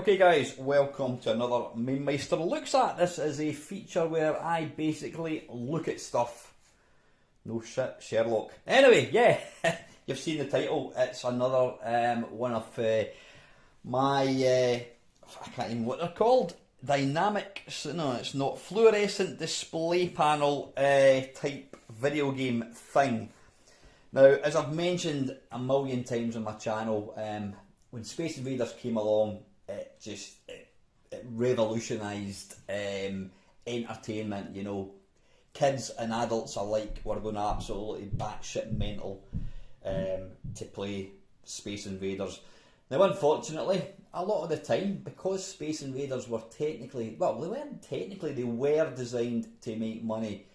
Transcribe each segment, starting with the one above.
Okay guys, welcome to another Mamemeister Looks At. This is a feature where I basically look at stuff. No shit, Sherlock. Anyway, yeah, you've seen the title. It's another one of my, I can't even what they're called. Dynamic, no it's not, fluorescent display panel type video game thing. Now, as I've mentioned a million times on my channel, when Space Invaders came along, it revolutionised entertainment. You know, kids and adults alike were going absolutely batshit mental to play Space Invaders. Now, unfortunately, a lot of the time, because Space Invaders were technically, well, they weren't technically, they were designed to make money.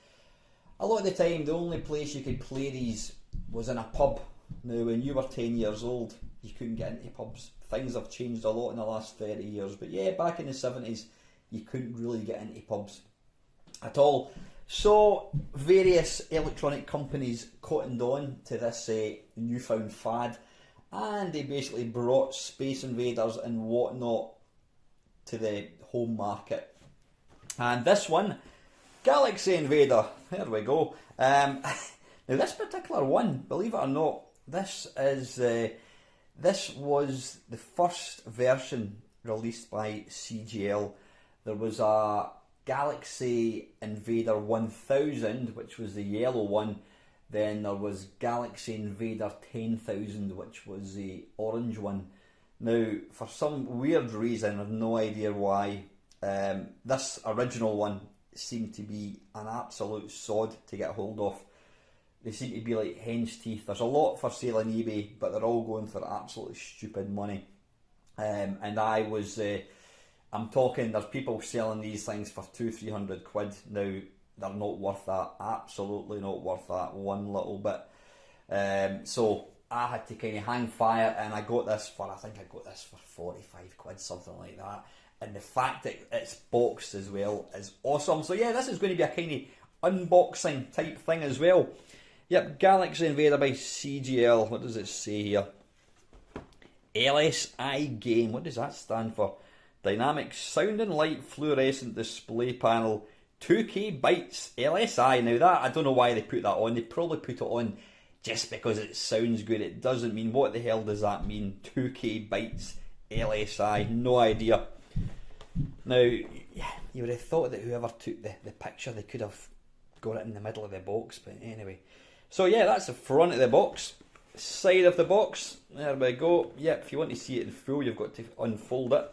A lot of the time, the only place you could play these was in a pub. Now, when you were 10 years old, you couldn't get into pubs. Things have changed a lot in the last 30 years, but yeah, back in the 70s, you couldn't really get into pubs at all. So, various electronic companies cottoned on to this newfound fad, and they basically brought Space Invaders and whatnot to the home market. And this one, Galaxy Invader, there we go. Now this particular one, believe it or not, this was the first version released by CGL. There was a Galaxy Invader 1000, which was the yellow one. Then there was Galaxy Invader 10,000, which was the orange one. Now, for some weird reason, I've no idea why, this original one seemed to be an absolute sod to get hold of. They seem to be like hen's teeth. There's a lot for sale on eBay, but they're all going for absolutely stupid money. And I was, I'm talking, there's people selling these things for £200-300. Now, they're not worth that. Absolutely not worth that one little bit. So I had to kind of hang fire, and I got this for, I think I got this for £45, something like that. And the fact that it's boxed as well is awesome. So yeah, this is going to be a kind of unboxing type thing as well. Yep, Galaxy Invader by CGL. What does it say here? LSI game. What does that stand for? Dynamic Sound and Light Fluorescent Display Panel. 2K bytes LSI. Now that, I don't know why they put that on. They probably put it on just because it sounds good. It doesn't mean, what the hell does that mean? 2K bytes LSI. No idea. Now, you would have thought that whoever took the picture, they could have got it in the middle of the box, but anyway. So yeah, that's the front of the box. Side of the box, there we go. Yep, if you want to see it in full, you've got to unfold it.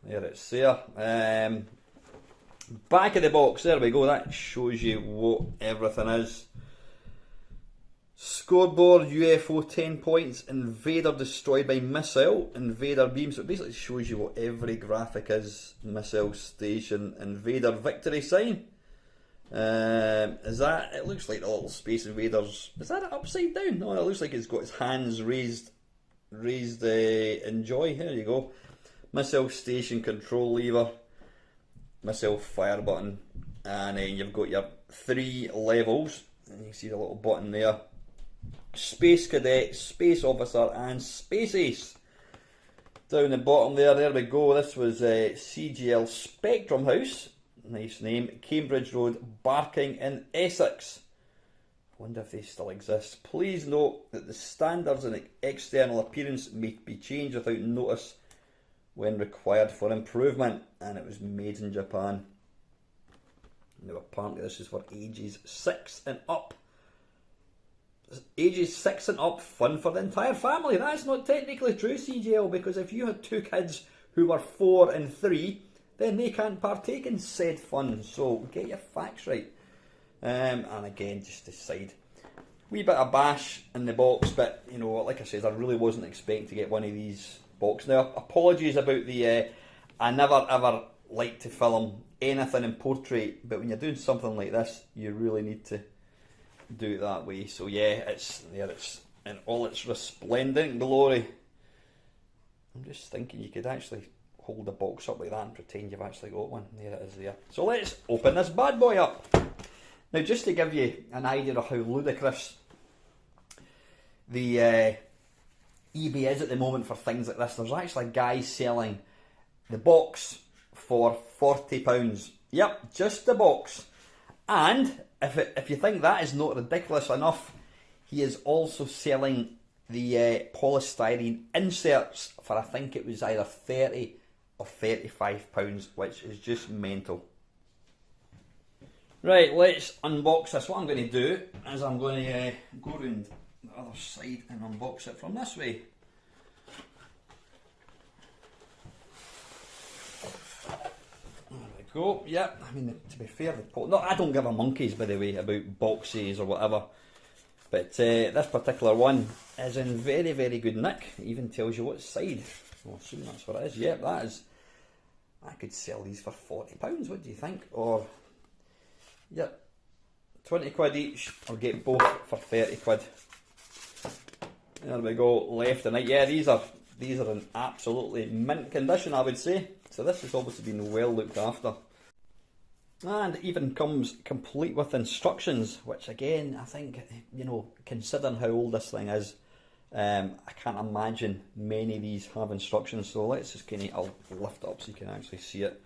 There it's there. Back of the box, there we go. That shows you what everything is. Scoreboard, UFO 10 points, Invader destroyed by missile, Invader beam. So it basically shows you what every graphic is. Missile station, Invader victory sign. Is that, it looks like the little Space Invaders, is that it upside down? No, it looks like it's got its hands raised enjoy. Here you go. Missile station control lever, missile fire button, and then you've got your 3 levels, and you can see the little button there. Space Cadet, Space Officer, and Space Ace. Down the bottom there we go. This was CGL Spectrum House. Nice name. Cambridge Road, Barking in Essex. I wonder if they still exist. Please note that the standards and external appearance may be changed without notice when required for improvement. And it was made in Japan. Now apparently this is for ages 6 and up. Ages 6 and up, fun for the entire family. That's not technically true, CGL, because if you had 2 kids who were 4 and 3, then they can't partake in said fun. So get your facts right. And again, just aside, wee bit of bash in the box, but you know, like I said, I really wasn't expecting to get one of these boxes. Now, apologies about the, I never ever like to film anything in portrait, but when you're doing something like this, you really need to do it that way. So yeah, it's there, it's in all its resplendent glory. I'm just thinking you could actually hold the box up like that and pretend you've actually got one. There it is there. So let's open this bad boy up. Now, just to give you an idea of how ludicrous the eBay is at the moment for things like this, there's actually guys selling the box for £40. Yep, just the box. And if you think that is not ridiculous enough, he is also selling the polystyrene inserts for, I think it was either £30 or £35, which is just mental. Right, let's unbox this. What I'm going to do is I'm going to go around the other side and unbox it from this way. There we go. Yep, I mean, to be fair, no, I don't give a monkeys, by the way, about boxes or whatever. But this particular one is in very, very good nick. It even tells you what side. Well, I assume that's what it is. Yep, that is. I could sell these for £40. What do you think? Or, yep, 20 quid each, or get both for 30 quid. There we go, left and right. Yeah, these are in absolutely mint condition, I would say. So this has obviously been well looked after. And it even comes complete with instructions, which again, I think, you know, considering how old this thing is, I can't imagine many of these have instructions. So let's just I'll lift it up so you can actually see it.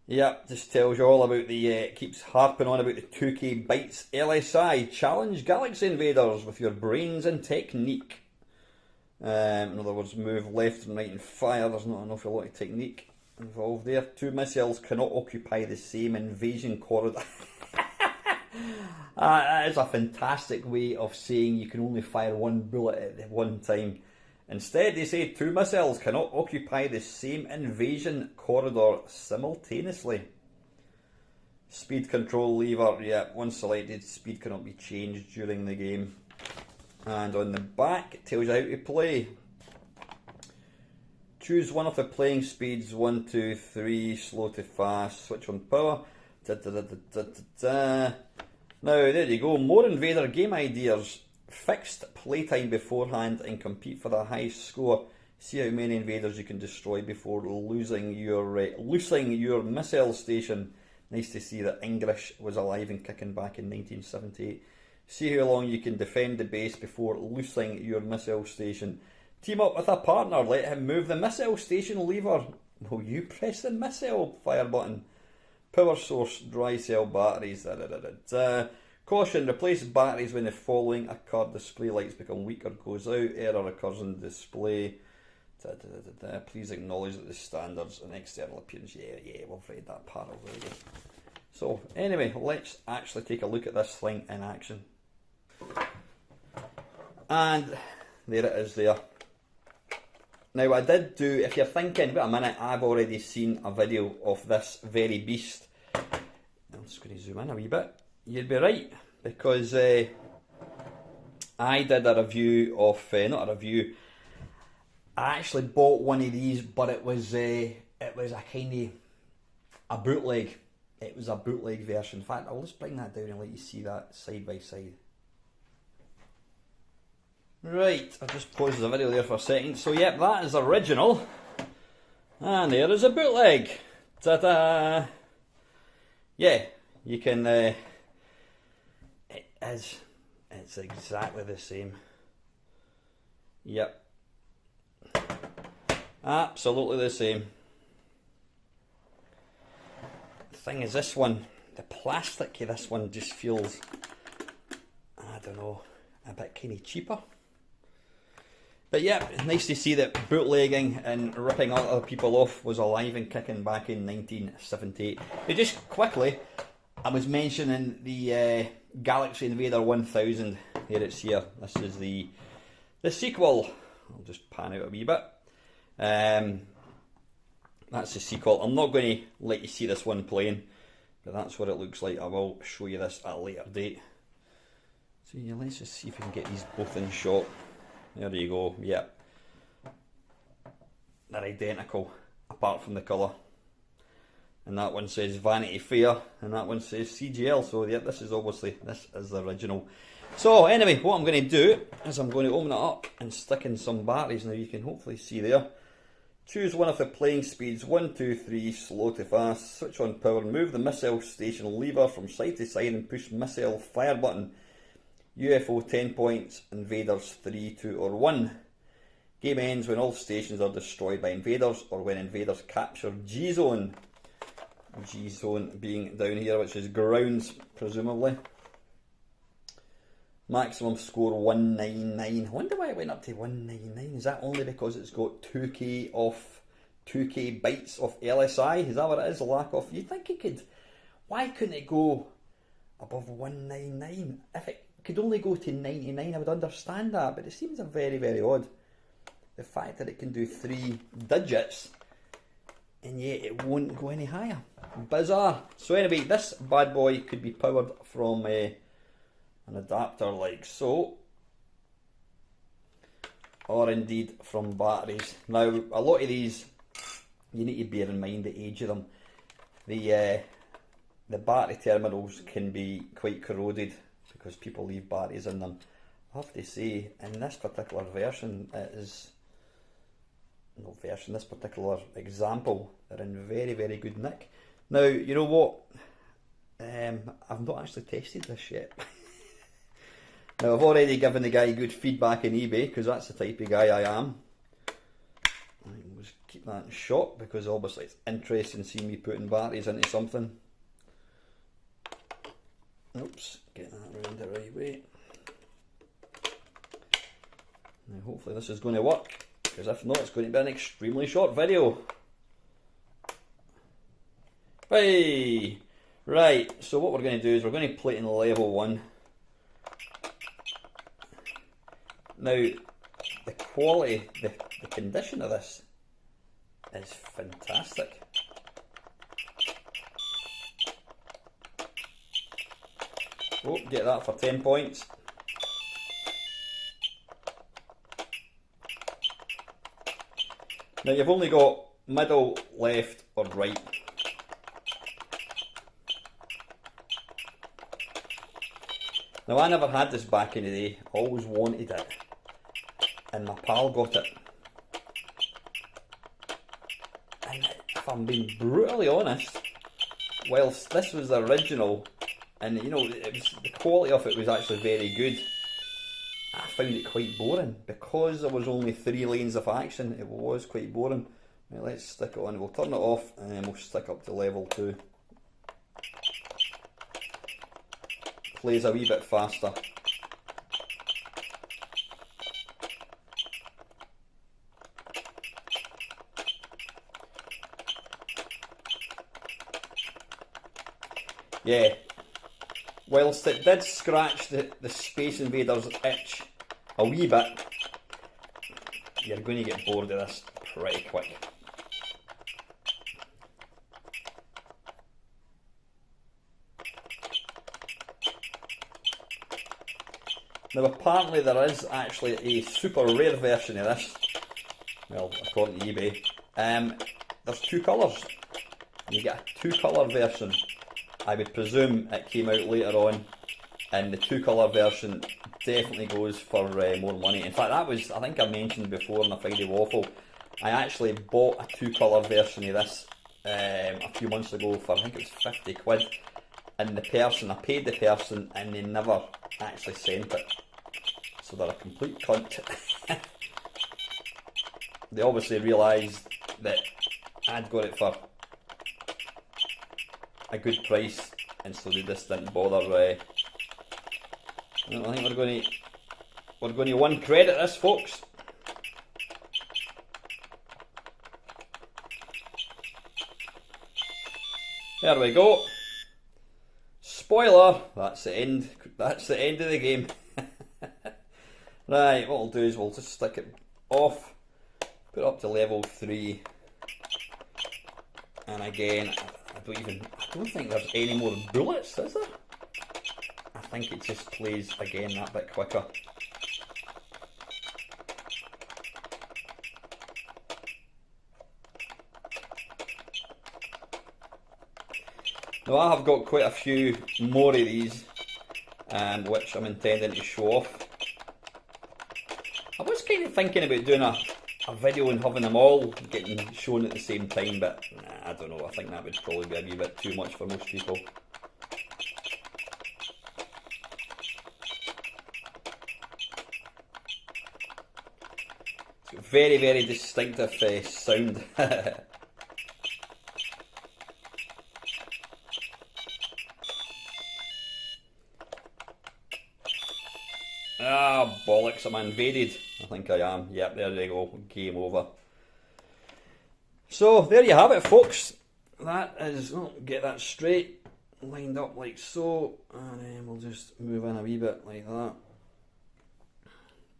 Yep, just tells you all about the, keeps harping on about the 2K Bytes LSI. Challenge Galaxy Invaders with your brains and technique. In other words, move left and right and fire. There's not an awful lot of technique involved there. 2 missiles cannot occupy the same invasion corridor. That is a fantastic way of saying you can only fire 1 bullet at one time. Instead, they say 2 missiles cannot occupy the same invasion corridor simultaneously. Speed control lever, yeah, once selected, speed cannot be changed during the game. And on the back, it tells you how to play. Choose one of the playing speeds, 1, 2, 3, slow to fast, switch on power. Now, there you go, more Invader game ideas. Fixed playtime beforehand and compete for the highest score. See how many invaders you can destroy before losing your missile station. Nice to see that English was alive and kicking back in 1978. See how long you can defend the base before losing your missile station. Team up with a partner, let him move the missile station lever. Will you press the missile fire button? Power source, dry cell batteries. Caution, replace batteries when the following occur. Display lights become weak or goes out. Error occurs in the display. Please acknowledge that the standards and external appearance. Yeah, we've read that part already. So, anyway, let's actually take a look at this thing in action. And there it is there. Now, I did do, if you're thinking, wait a minute, I've already seen a video of this very beast. I'm just going to zoom in a wee bit. You'd be right, because I did a review of, not a review, I actually bought one of these, but it was a kind of a bootleg. It was a bootleg version. In fact, I'll just bring that down and let you see that side by side. Right, I'll just pause the video there for a second. So yep, that is original. And there is a bootleg. Ta-da! Yeah, you can... It's exactly the same. Yep. Absolutely the same. The thing is, this one, the plastic of this one just feels, I don't know, a bit kind of cheaper. But yeah, it's nice to see that bootlegging and ripping other people off was alive and kicking back in 1978. But just quickly, I was mentioning the Galaxy Invader 1000. Here it's here. This is the sequel. I'll just pan out a wee bit. That's the sequel. I'm not going to let you see this one playing, but that's what it looks like. I will show you this at a later date. So yeah, let's just see if we can get these both in shot. There you go. Yep. They're identical, apart from the colour. And that one says Vanity Fair, and that one says CGL. So yeah, this is the original. So anyway, what I'm going to do is I'm going to open it up and stick in some batteries. Now you can hopefully see there. Choose one of the playing speeds, 1, 2, 3, slow to fast. Switch on power, move the missile station lever from side to side and push missile fire button. UFO 10 points, invaders 3, 2 or 1. Game ends when all stations are destroyed by invaders or when invaders capture G-Zone. G-Zone being down here, which is grounds, presumably. Maximum score 199. I wonder why it went up to 199. Is that only because it's got 2k bytes of LSI? Is that what it is? Lack of. You'd think it could. Why couldn't it go above 199? If it could only go to 99, I would understand that, but it seems very, very odd. The fact that it can do 3 digits and yet it won't go any higher. Bizarre. So anyway, this bad boy could be powered from an adapter like so, or indeed from batteries. Now, a lot of these, you need to bear in mind the age of them. The battery terminals can be quite corroded because people leave batteries in them. I have to say, in this particular version, this particular example, they're in very, very good nick. Now, you know what? I've not actually tested this yet. Now, I've already given the guy good feedback on eBay, because that's the type of guy I am. I'll just keep that in shot, because obviously it's interesting seeing me putting batteries into something. Oops, get that around the right way. Now, hopefully this is going to work, because if not, it's going to be an extremely short video. Hey! Right, so what we're going to do is we're going to play it in level 1. Now, the quality, the condition of this is fantastic. Oh, get that for 10 points. Now you've only got middle, left or right. Now I never had this back in the day, always wanted it, and my pal got it. And if I'm being brutally honest, whilst this was the original, and you know, the quality of it was actually very good, I found it quite boring. Because there was only 3 lanes of action, it was quite boring. Right, let's stick it on, we'll turn it off and then we'll stick up to level 2. Plays a wee bit faster. Yeah, whilst it did scratch the Space Invaders itch a wee bit, you're going to get bored of this pretty quick. Now apparently there is actually a super rare version of this, well according to eBay. There's 2 colours, you get a 2 colour version. I would presume it came out later on, and the 2 colour version definitely goes for more money. In fact, that was, I think I mentioned before in a Friday Waffle, I actually bought a 2 colour version of this a few months ago for, I think it was 50 quid, and I paid the person and they never actually sent it. So they're a complete cunt. They obviously realised that I'd got it for a good price, and so they just didn't bother. I think we're going to 1 credit this, folks. There we go. Spoiler. That's the end. That's the end of the game. Right. What we'll do is we'll just stick it off, put it up to level 3, and again, I don't think there's any more bullets, is there? I think it just plays again that bit quicker. Now I have got quite a few more of these, which I'm intending to show off. I was kind of thinking about doing a video and having them all getting shown at the same time, but I don't know, I think that would probably be a wee bit too much for most people. It's got very, very distinctive sound. Ah, bollocks, am I invaded? I think I am. Yep, there they go. Game over. So, there you have it, folks. That is, get that straight, lined up like so, and then we'll just move in a wee bit like that.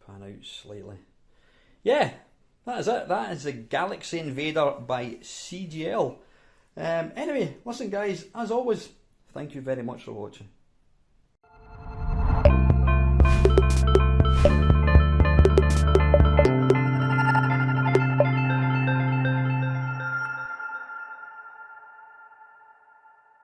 Pan out slightly. Yeah, that is it. That is the Galaxy Invader by CGL. Anyway, listen guys, as always, thank you very much for watching.